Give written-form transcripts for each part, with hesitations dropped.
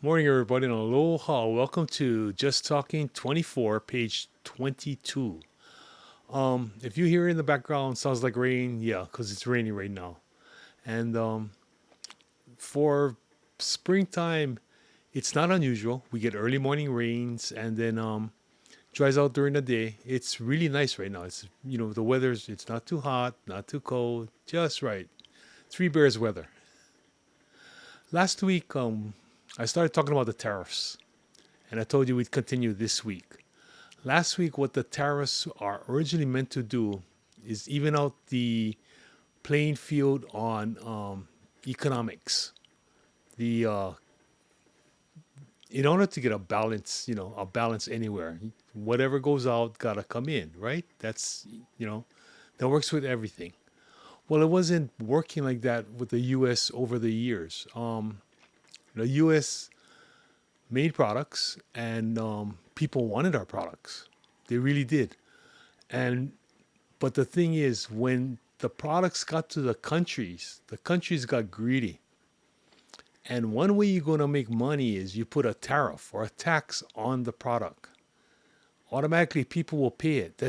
Morning, everybody, and aloha. Welcome to Just Talking 24, page 22. If you hear in the background sounds like rain, yeah, because it's raining right now. And for springtime, it's not unusual. We get early morning rains and then dries out during the day. It's really nice right now. The weather's it's not too hot, not too cold, just right. Three bears weather. Last week, I started talking about the tariffs, and I told you we'd continue this week. Last week, what the tariffs are originally meant to do is even out the playing field on economics. The In order to get a balance, a balance anywhere, whatever goes out gotta come in, right? That works with everything. Well, it wasn't working like that with the U.S. over the years. The U.S. made products, and people wanted our products. They really did. And But the thing is, when the products got to the countries got greedy. And one way you're going to make money is you put a tariff or a tax on the product. Automatically, people will pay it.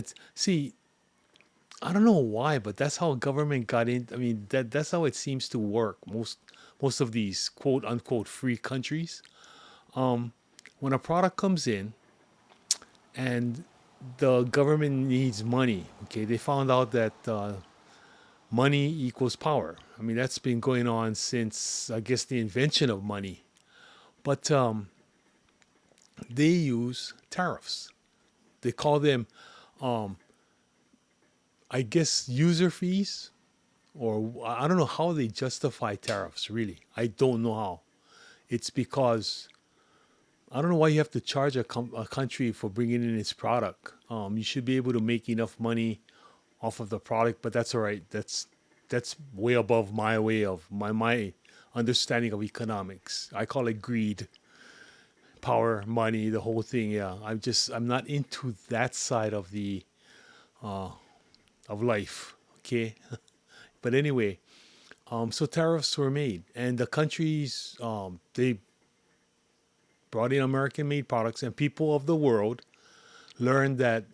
I don't know why, but that's how government got in. I mean, that's how it seems to work. Most of these quote unquote free countries. When a product comes in and the government needs money, okay, they found out that money equals power. I mean, that's been going on since, I guess, the invention of money. But they use tariffs. They call them, um, I guess, user fees, or I don't know how they justify tariffs, really. I don't know how. It's because I don't know why you have to charge a country for bringing in its product. You should be able to make enough money off of the product, but that's all right. That's way above my way of my understanding of economics. I call it greed, power, money, the whole thing. Yeah, I'm not into that side uh, of life. Okay, but anyway, so tariffs were made, and the countries they brought in American-made products, and people of the world learned that,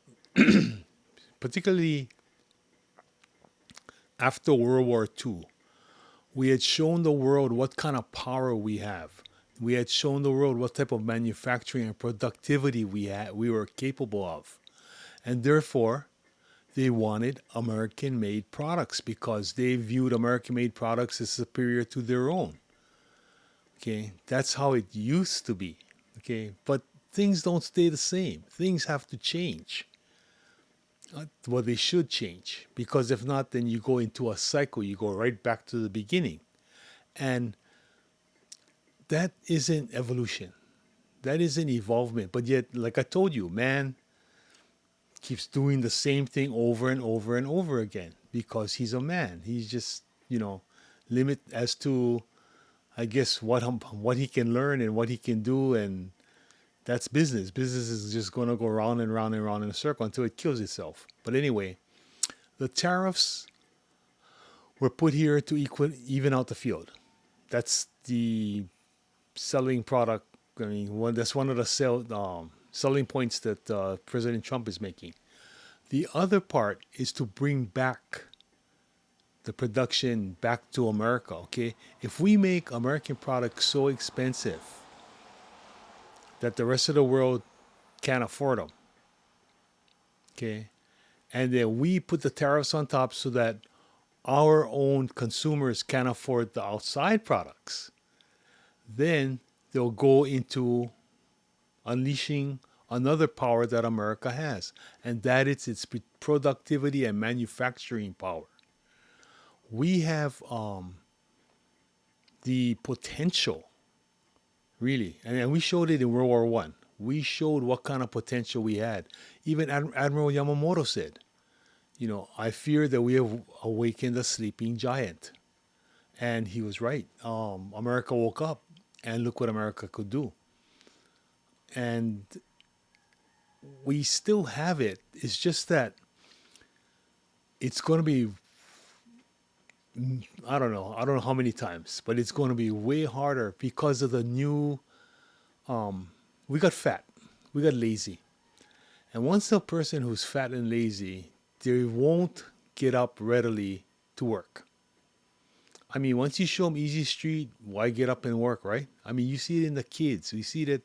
particularly after World War II, we had shown the world what kind of power we have. We had shown the world what type of manufacturing and productivity we were capable of. And therefore, they wanted American made products because they viewed American made products as superior to their own. Okay, that's how it used to be. Okay, but things don't stay the same. Things have to change. Well, they should change because if not, then you go into a cycle. You go right back to the beginning. And that isn't evolution. That isn't evolvement. But yet, like I told you, man keeps doing the same thing over and over and over again because he's a man. He's just, limit as to, I guess, what he can learn and what he can do. And that's business. Business is just going to go round and round and round in a circle until it kills itself. But anyway, the tariffs were put here to even out the field. That's the selling product. I mean, that's one of the selling points that President Trump is making. The other part is to bring back the production back to America. Okay, if we make American products so expensive that the rest of the world can't afford them, okay, and then we put the tariffs on top so that our own consumers can't afford the outside products, then they'll go into unleashing another power that America has, and that is its productivity and manufacturing power. We have the potential, really, and we showed it in World War One. We showed what kind of potential we had. Even Admiral Yamamoto said, I fear that we have awakened a sleeping giant. And he was right. America woke up, and look what America could do. And we still have it. It's just that it's going to be, I don't know how many times, but it's going to be way harder because of the new We got fat, we got lazy. And once a person who's fat and lazy, they won't get up readily to work. I mean, once you show them easy street, why get up and work, right? I mean, you see it in the kids. We see that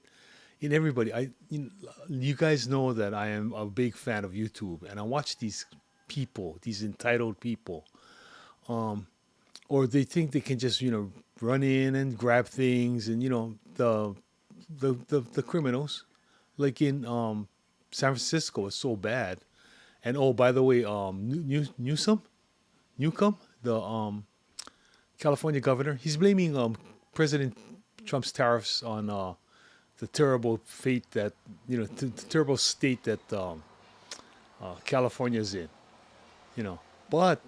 in everybody. You guys know that I am a big fan of YouTube, and I watch these people, these entitled people, or they think they can just run in and grab things, and the criminals, like in San Francisco, is so bad. And oh, by the way, Newcomb, the California governor, he's blaming President Trump's tariffs on the terrible fate that the terrible state that California's in. You know, but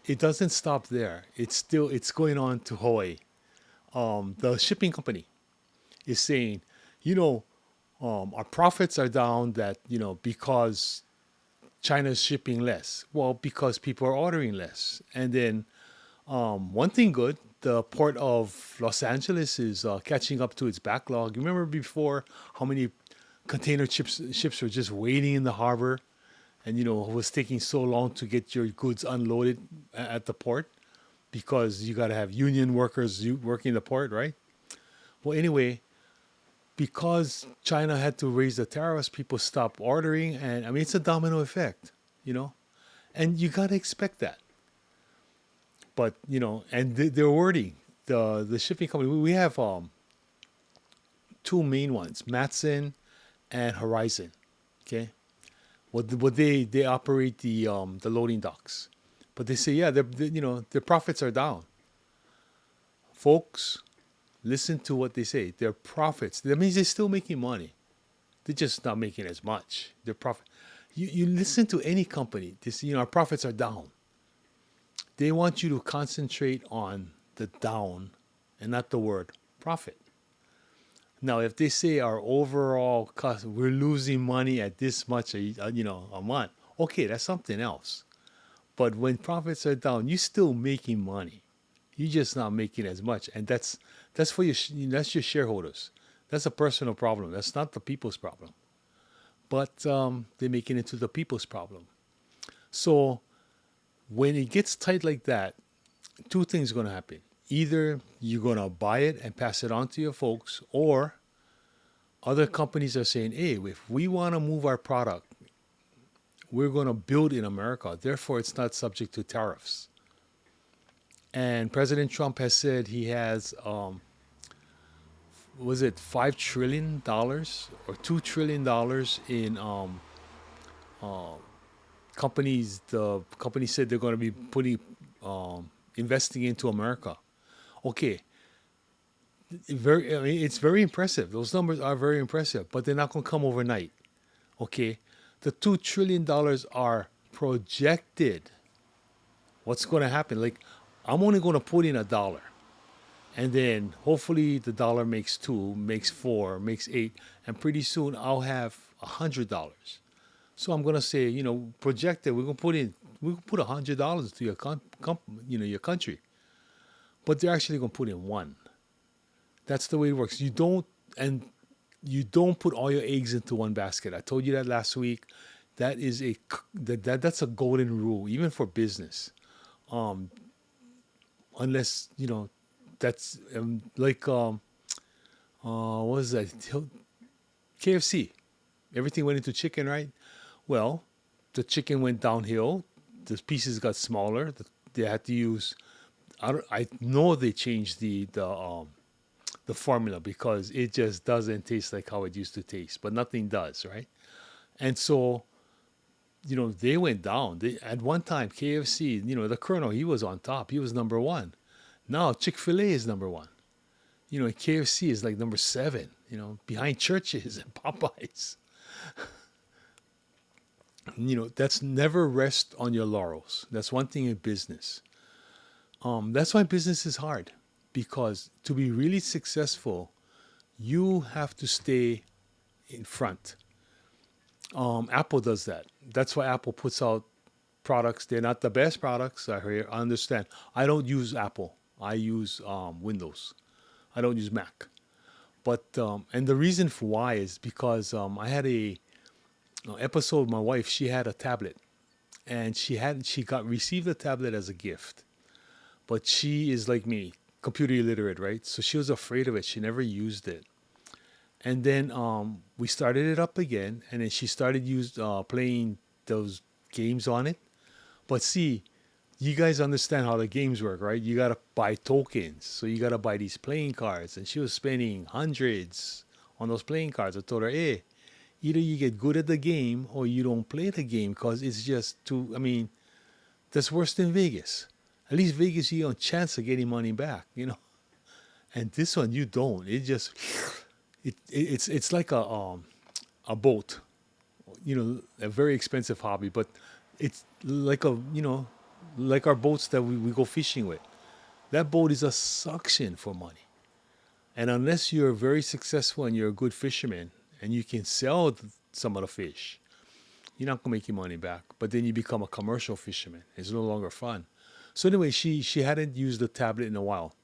it doesn't stop there. It's going on to Hawaii. The shipping company is saying, you know, our profits are down that because China's shipping less. Well, because people are ordering less, and then one thing good, the port of Los Angeles is catching up to its backlog. You remember before how many container ships were just waiting in the harbor, and it was taking so long to get your goods unloaded at the port because you got to have union workers working the port, right? Well, anyway, because China had to raise the tariffs, people stopped ordering, and I mean it's a domino effect, you know, and you got to expect that. But and they're wording the shipping company. We have two main ones, Matson and Horizon. Okay, what they operate the loading docks, but they say yeah, their profits are down. Folks, listen to what they say. Their profits. That means they're still making money. They're just not making as much. Their profit. You listen to any company. This our profits are down. They want you to concentrate on the down and not the word profit. Now, if they say our overall cost, we're losing money at this much a month, okay, that's something else. But when profits are down, you're still making money. You're just not making as much, and that's for that's your shareholders. That's a personal problem. That's not the people's problem. But they're making it to the people's problem. So when it gets tight like that, two things are going to happen. Either you're going to buy it and pass it on to your folks, or other companies are saying, hey, if we want to move our product, we're going to build in America. Therefore, it's not subject to tariffs. And President Trump has said he has, was it $5 trillion or $2 trillion in companies? The company said they're going to be putting, investing into America. Okay, I mean, it's very impressive. Those numbers are very impressive, but they're not going to come overnight. Okay, the $2 trillion are projected. What's going to happen? Like, I'm only going to put in $1, and then hopefully the dollar makes two, makes four, makes eight, and pretty soon I'll have $100. So I'm going to say, projected. We can put $100 to your country, but they're actually going to put in one. That's the way it works. You don't put all your eggs into one basket. I told you that last week. That is that's a golden rule, even for business. Unless that's like what was that? KFC. Everything went into chicken, right? Well, the chicken went downhill. The pieces got smaller. They had to use. I know they changed the formula because it just doesn't taste like how it used to taste. But nothing does, right? And so they went down. At one time, KFC, the Colonel, he was on top. He was number one. Now Chick-fil-A is number one. KFC is like number seven. Behind Churches and Popeyes. That's never rest on your laurels. That's one thing in business. That's why business is hard, because to be really successful, you have to stay in front. Apple does that. That's why Apple puts out products. They're not the best products. I understand. I don't use Apple. I use Windows. I don't use Mac. But and the reason for why is because I had a episode with my wife. She had a tablet, and she got received a tablet as a gift. But she is like me, computer illiterate, right? So she was afraid of it. She never used it. And then we started it up again, and then she started playing those games on it. But see, you guys understand how the games work, right? You gotta buy tokens, so you gotta buy these playing cards, and she was spending hundreds on those playing cards. I told her, hey, either you get good at the game or you don't play the game because it's just too. I mean, that's worse than Vegas. At least Vegas, you have a chance of getting money back, And this one, you don't. It just it's like a boat, a very expensive hobby, but it's like like our boats that we go fishing with. That boat is a suction for money. And unless you're very successful and you're a good fisherman and you can sell some of the fish, you're not gonna make your money back. But then you become a commercial fisherman. It's no longer fun. So anyway, she hadn't used the tablet in a while.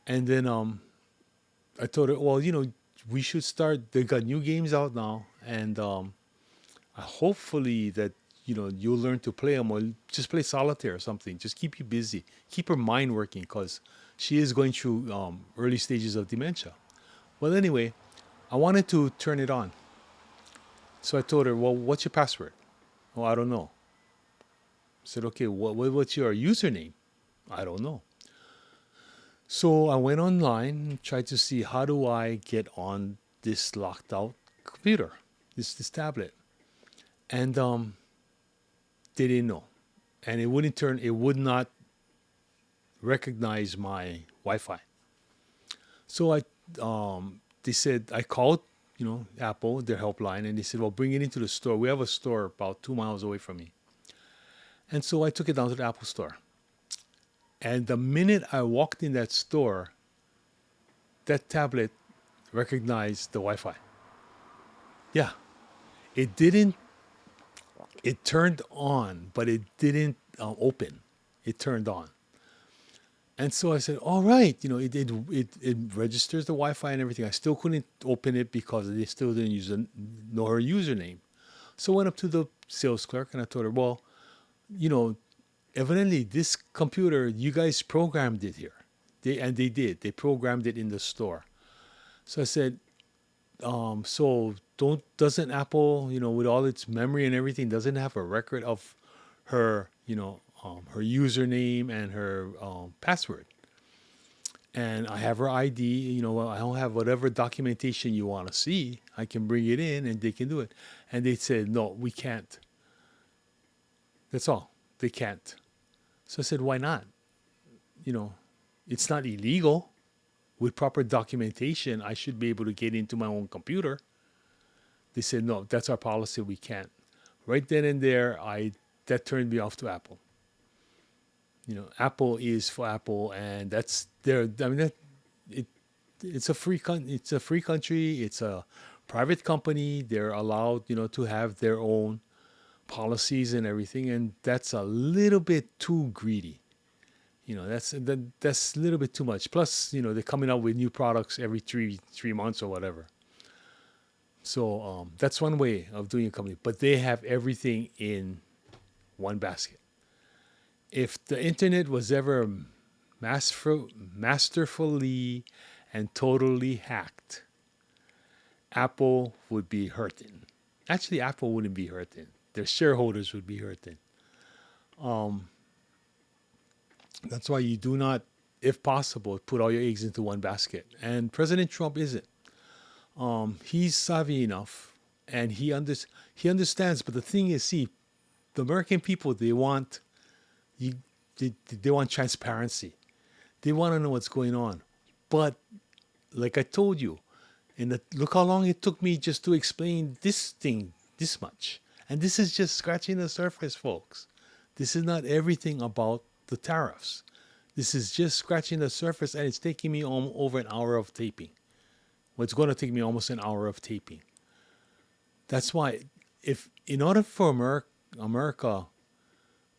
And then I told her, well, we should start. They got new games out now, and hopefully that you'll learn to play them or just play solitaire or something. Just keep you busy, keep her mind working because she is going through early stages of dementia. Well, anyway, I wanted to turn it on, so I told her, well, what's your password? Oh, I don't know. I said, okay, what's your username? I don't know. So I went online, tried to see how do I get on this locked out computer, this tablet, and they didn't know, and it would not recognize my Wi-Fi. So they said I called, Apple, their helpline, and they said, well, bring it into the store. We have a store about 2 miles away from me, and so I took it down to the Apple store. And the minute I walked in that store, that tablet recognized the Wi-Fi. Yeah, it didn't. It turned on, but it didn't open. It turned on, and so I said, "All right, it registers the Wi-Fi and everything." I still couldn't open it because they still didn't know her username. So I went up to the sales clerk and I told her, "Well, you know, evidently this computer you guys programmed it here." They did. They programmed it in the store. So I said, so doesn't Apple, with all its memory and everything, doesn't have a record of her, her username and her password? And I have her ID. I don't have whatever documentation you want to see. I can bring it in and they can do it. And they said, no, we can't. That's all. They can't. So I said, why not? It's not illegal. With proper documentation, I should be able to get into my own computer. They said, no, that's our policy. We can't. Right then and there, that turned me off to Apple. Apple is for Apple, and that's their. I mean, it's a free country. It's a private company. They're allowed, to have their own policies and everything, and that's a little bit too greedy. That's a little bit too much. Plus, they're coming out with new products every three months or whatever. So that's one way of doing a company, but they have everything in one basket. If the internet was ever masterfully and totally hacked, Apple would be hurting. Actually, Apple wouldn't be hurting. Their shareholders would be hurting. That's why you do not, if possible, put all your eggs into one basket. And President Trump isn't. He's savvy enough, and he understands. But the thing is, see, the American people, they want transparency. They want to know what's going on. But like I told you, look how long it took me just to explain this thing this much. And this is just scratching the surface, folks. This is not everything about the tariffs. This is just scratching the surface, and it's taking me over an hour of taping. Well, it's going to take me almost an hour of taping. That's why, in order for America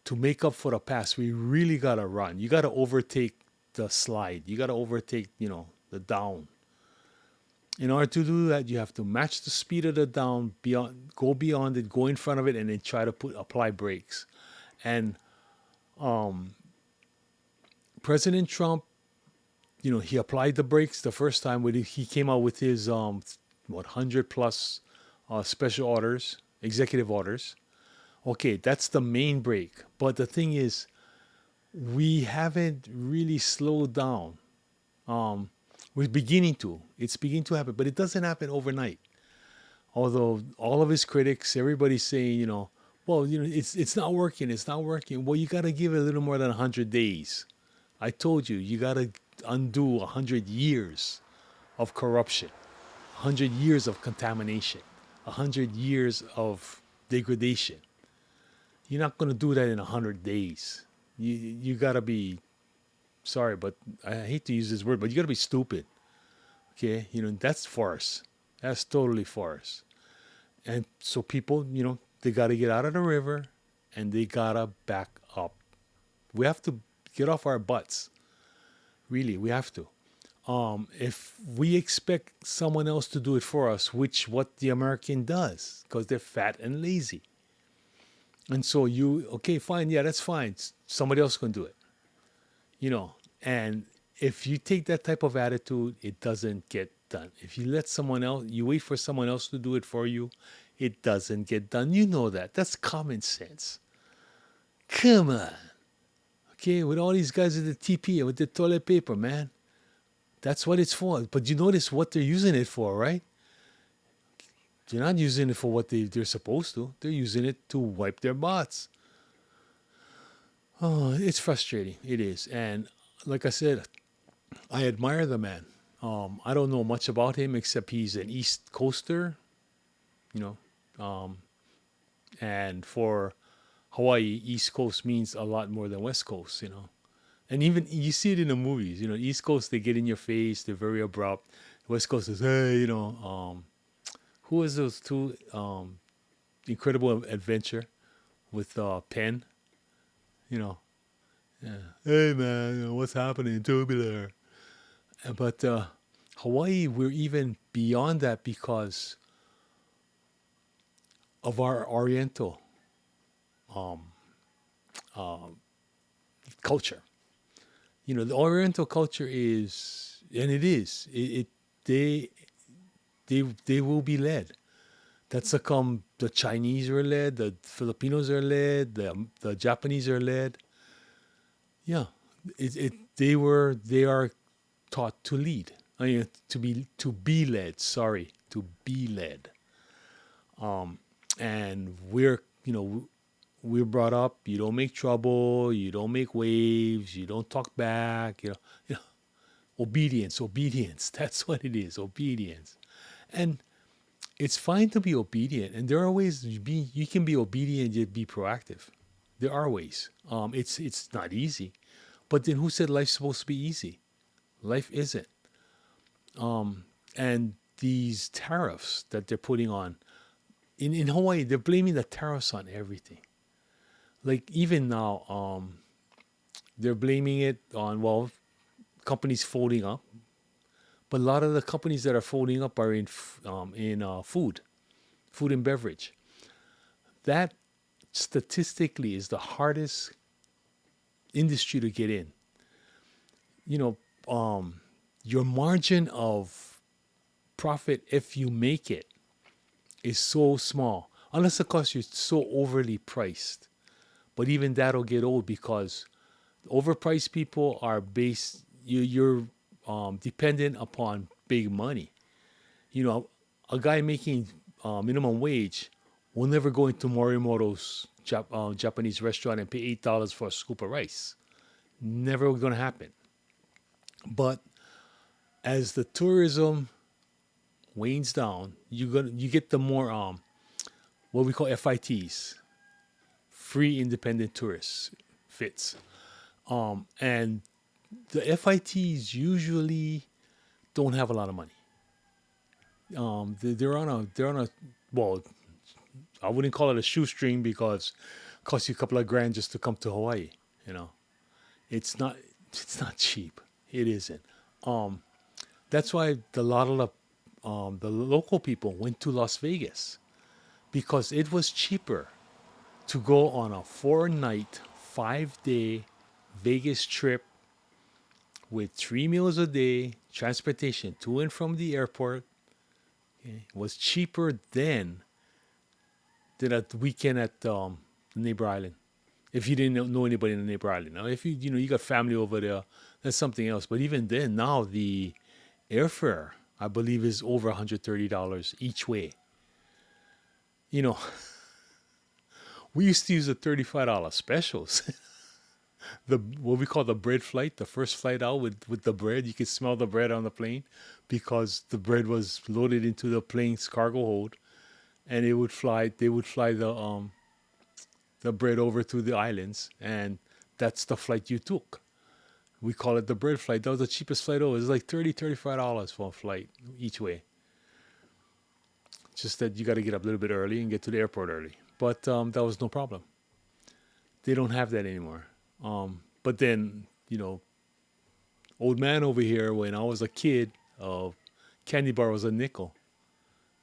to make up for the past, we really got to run. You got to overtake the slide. You got to overtake, the down. In order to do that, you have to match the speed of the down, go beyond it, go in front of it, and then try to apply brakes. And President Trump, he applied the brakes the first time when he came out with his 100 plus special orders, executive orders. Okay, that's the main brake. But the thing is, we haven't really slowed down. Um, we're beginning to. It's beginning to happen, but it doesn't happen overnight. Although all of his critics, everybody's saying, well, it's not working. It's not working. Well, you got to give it a little more than 100 days. I told you, you got to undo 100 years of corruption, 100 years of contamination, 100 years of degradation. You're not going to do that in 100 days. You got to be, sorry, but I hate to use this word, but you got to be stupid. Okay, that's farce. That's totally farce. And so people, they got to get out of the river, and they got to back up. We have to get off our butts. Really, we have to. If we expect someone else to do it for us, which what the American does, because they're fat and lazy. And so okay, fine, yeah, that's fine. Somebody else can do it. You know, and if you take that type of attitude, it doesn't get done. If you let someone else, you wait for someone else to do it for you, it doesn't get done. You know that. That's common sense. Come on. Okay, with all these guys with the TP and with the toilet paper, man. That's what it's for. But you notice what they're using it for, right? They're not using it for what they're supposed to. They're using it to wipe their butts. Oh, it's frustrating. It is. And like I said, I admire the man. I don't know much about him except he's an East Coaster, you know. And for Hawaii, East Coast means a lot more than West Coast. And even you see it in the movies, East Coast, they get in your face, they're very abrupt. West Coast is, hey, who is those two? Incredible Adventure with Penn, you know. Yeah. Hey man, what's happening? Tubular. But Hawaii, we're even beyond that because of our Oriental culture. The Oriental culture is, and it is, they they will be led. That's how come the Chinese are led, the Filipinos are led, the Japanese are led. Yeah, they are taught to lead. I mean, to be led. Sorry, to be led. And we're brought up. You don't make trouble. You don't make waves. You don't talk back. Obedience, obedience. That's what it is. Obedience, and it's fine to be obedient. And there are ways you can be obedient yet be proactive. There are ways. It's not easy, but then who said life's supposed to be easy? Life isn't. And these tariffs that they're putting on in Hawaii, they're blaming the tariffs on everything. Like even now, they're blaming it on, well, companies folding up, but a lot of the companies that are folding up are in food and beverage. That statistically is the hardest industry to get in. You know, your margin of profit, if you make it, is so small, unless of course you're so overly priced. But even that'll get old because overpriced people are you're dependent upon big money. A guy making minimum wage will never go into Morimoto's Japanese restaurant and pay $8 for a scoop of rice. Never going to happen. But as the tourism wanes down, you get the more what we call FITs, free independent tourists, fits. And the FITs usually don't have a lot of money. They're on a well, I wouldn't call it a shoestring because it costs you a couple of grand just to come to Hawaii. You know, it's not cheap. It isn't. That's why a lot of the the local people went to Las Vegas because it was cheaper to go on a 4 night, 5 day Vegas trip with 3 meals a day, transportation to and from the airport. Okay, was cheaper than a weekend at the neighbor island. If you didn't know anybody in the neighbor island, now if you got family over there, that's something else. But even then, now the airfare I believe is over $130 each way. You know, we used to use the $35 specials. The what we call the bread flight, the first flight out with the bread. You could smell the bread on the plane because the bread was loaded into the plane's cargo hold, and it would fly. They would fly the bread over to the islands, and that's the flight you took. We call it the bread flight. That was the cheapest flight over. It was like $35 for a flight each way. Just that you got to get up a little bit early and get to the airport early. But that was no problem. They don't have that anymore. But then, old man over here, when I was a kid, candy bar was a nickel.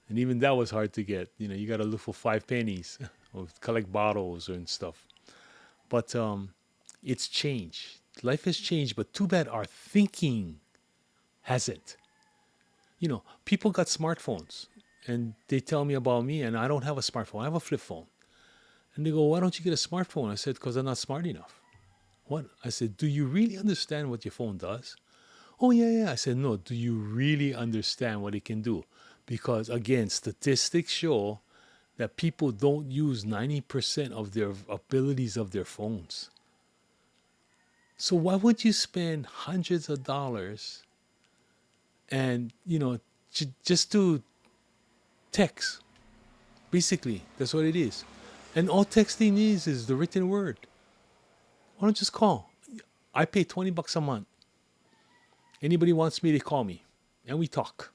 And even that was hard to get. You got to look for 5 pennies or collect bottles and stuff. But it's changed. Life has changed, but too bad our thinking hasn't. People got smartphones and they tell me about me, and I don't have a smartphone. I have a flip phone. And they go, why don't you get a smartphone? I said, because I'm not smart enough. What? I said, do you really understand what your phone does? Oh, yeah, yeah. I said, no, do you really understand what it can do? Because, again, statistics show that people don't use 90% of their abilities of their phones. So why would you spend hundreds of dollars and, just to text? Basically, that's what it is. And all texting is the written word. Why don't you just call? I pay $20 a month. Anybody wants me, they call me. And we talk.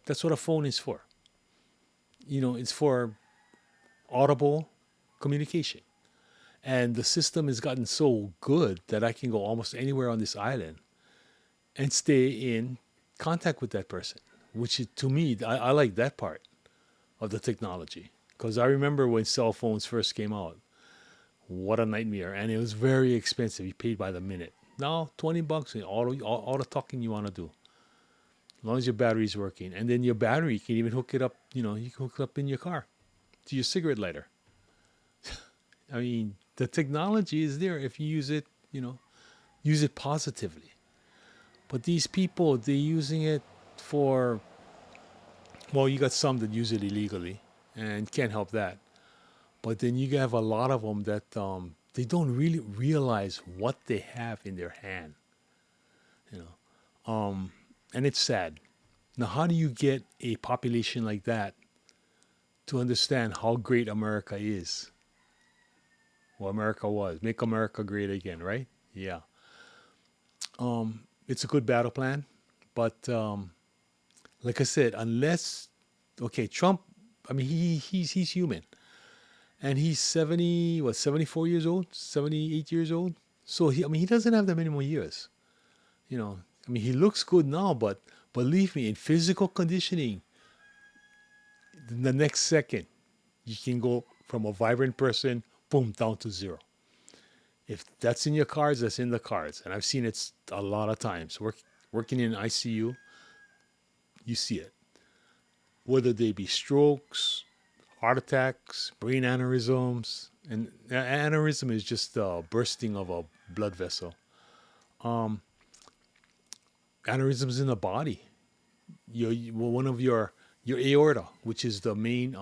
That's what a phone is for. It's for audible communication. And the system has gotten so good that I can go almost anywhere on this island and stay in contact with that person, which is, to me, I like that part of the technology. Because I remember when cell phones first came out, what a nightmare. And it was very expensive. You paid by the minute. Now, $20 and all the talking you want to do. As long as your battery's working. And then your battery, you can even hook it up, you can hook it up in your car to your cigarette lighter. I mean, the technology is there if you use it, use it positively. But these people, they're using it for, well, you got some that use it illegally and can't help that. But then you have a lot of them that they don't really realize what they have in their hand, you know. And it's sad. Now, how do you get a population like that to understand how great America is? Well, America was. Make America great again, right? Yeah. It's a good battle plan. But like I said, unless, okay, Trump, I mean, he's human. And he's 74 years old, 78 years old. So, he doesn't have that many more years. He looks good now, but believe me, in physical conditioning, the next second, you can go from a vibrant person, boom, down to zero. If that's in your cards, that's in the cards. And I've seen it a lot of times. Working in ICU, you see it. Whether they be strokes, heart attacks, brain aneurysms. And aneurysm is just the bursting of a blood vessel. Aneurysms in the body. One of your aorta, which is the main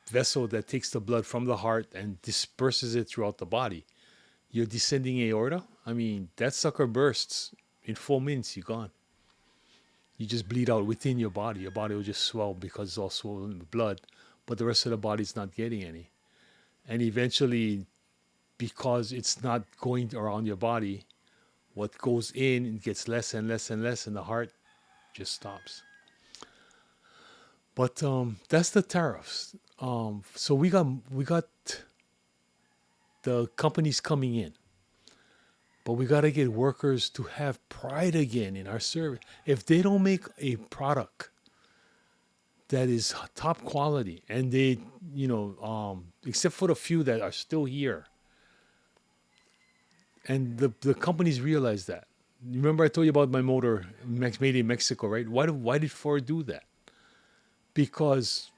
vessel that takes the blood from the heart and disperses it throughout the body. Your descending aorta, that sucker bursts in 4 minutes, you're gone. You just bleed out within your body. Your body will just swell because it's all swollen with blood, but the rest of the body's not getting any. And eventually, because it's not going around your body, what goes in gets less and less and less, and the heart just stops. But that's the tariffs. So we got the companies coming in. But we got to get workers to have pride again in our service. If they don't make a product that is top quality, and they, except for the few that are still here, and the companies realize that. Remember, I told you about my motor made in Mexico, right? Why did Ford do that? Because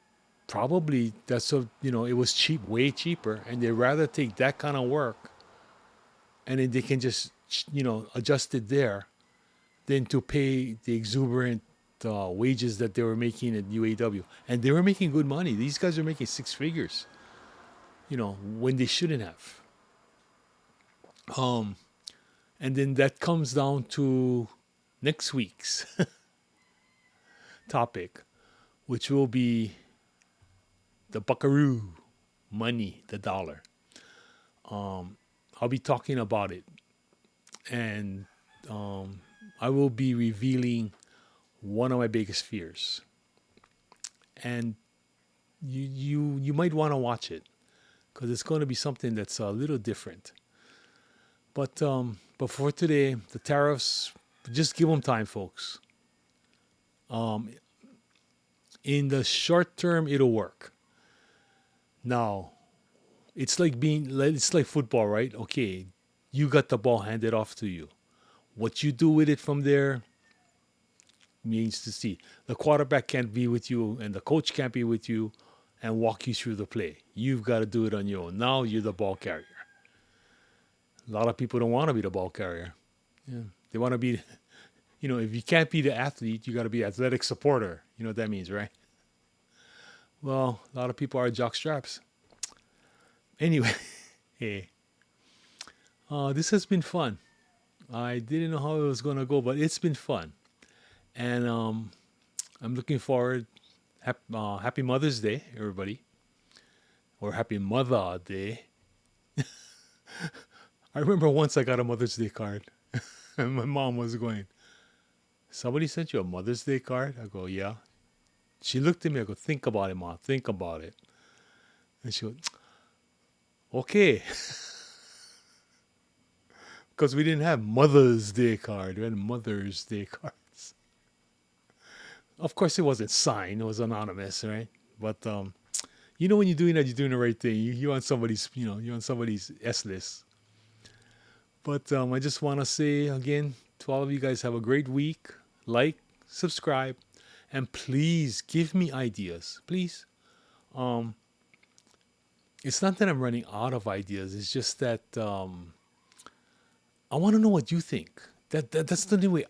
probably it was cheap, way cheaper, and they rather take that kind of work, and then they can just adjust it there, than to pay the exuberant wages that they were making at UAW. And they were making good money. These guys are making six figures, when they shouldn't have. Um, and then that comes down to next week's topic, which will be the buckaroo, money, the dollar. I'll be talking about it, and I will be revealing one of my biggest fears. And you might want to watch it, because it's going to be something that's a little different. But for today, the tariffs, just give them time, folks. Um, in the short term, it'll work. Now, it's like football, right? Okay, you got the ball handed off to you. What you do with it from there means to see. The quarterback can't be with you, and the coach can't be with you and walk you through the play. You've got to do it on your own. Now you're the ball carrier. A lot of people don't want to be the ball carrier. Yeah. They want to be, if you can't be the athlete, you got to be athletic supporter. You know what that means, right? Well, a lot of people are jock straps. Anyway, hey, this has been fun. I didn't know how it was going to go, but it's been fun. And I'm looking forward. Happy Mother's Day, everybody. Or Happy Mother Day. I remember once I got a Mother's Day card. And my mom was going, "Somebody sent you a Mother's Day card?" I go, "Yeah." She looked at me. I go, "Think about it, Mom. Think about it." And she goes, "Okay." Because we didn't have Mother's Day card. We had Mother's Day cards. Of course, it wasn't signed. It was anonymous, right? But when you're doing that, you're doing the right thing. You on somebody's, you're on somebody's S list. But I just want to say again to all of you guys, have a great week. Like, subscribe, and please give me ideas. Please. It's not that I'm running out of ideas. It's just that I want to know what you think. That's the new way.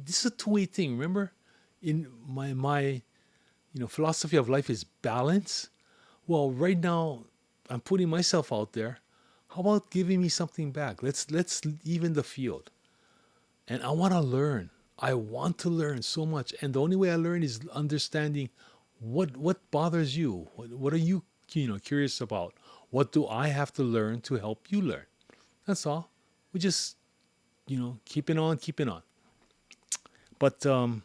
This is a two-way thing. Remember, in my philosophy of life is balance. Well, right now I'm putting myself out there. How about giving me something back? Let's even the field. And I want to learn. I want to learn so much. And the only way I learn is understanding what bothers you. What are you curious about? What do I have to learn to help you learn? That's all. We just keeping on. But I'm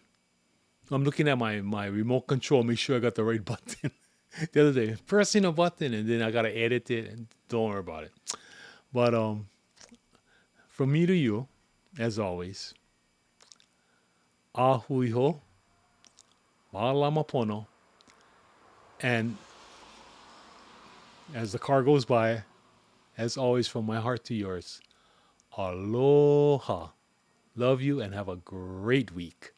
looking at my remote control, make sure I got the right button. The other day, pressing a button, and then I gotta edit it, and don't worry about it. But from me to you, as always, ahuiho, malamapono, and as the car goes by, as always, from my heart to yours, aloha. Love you and have a great week.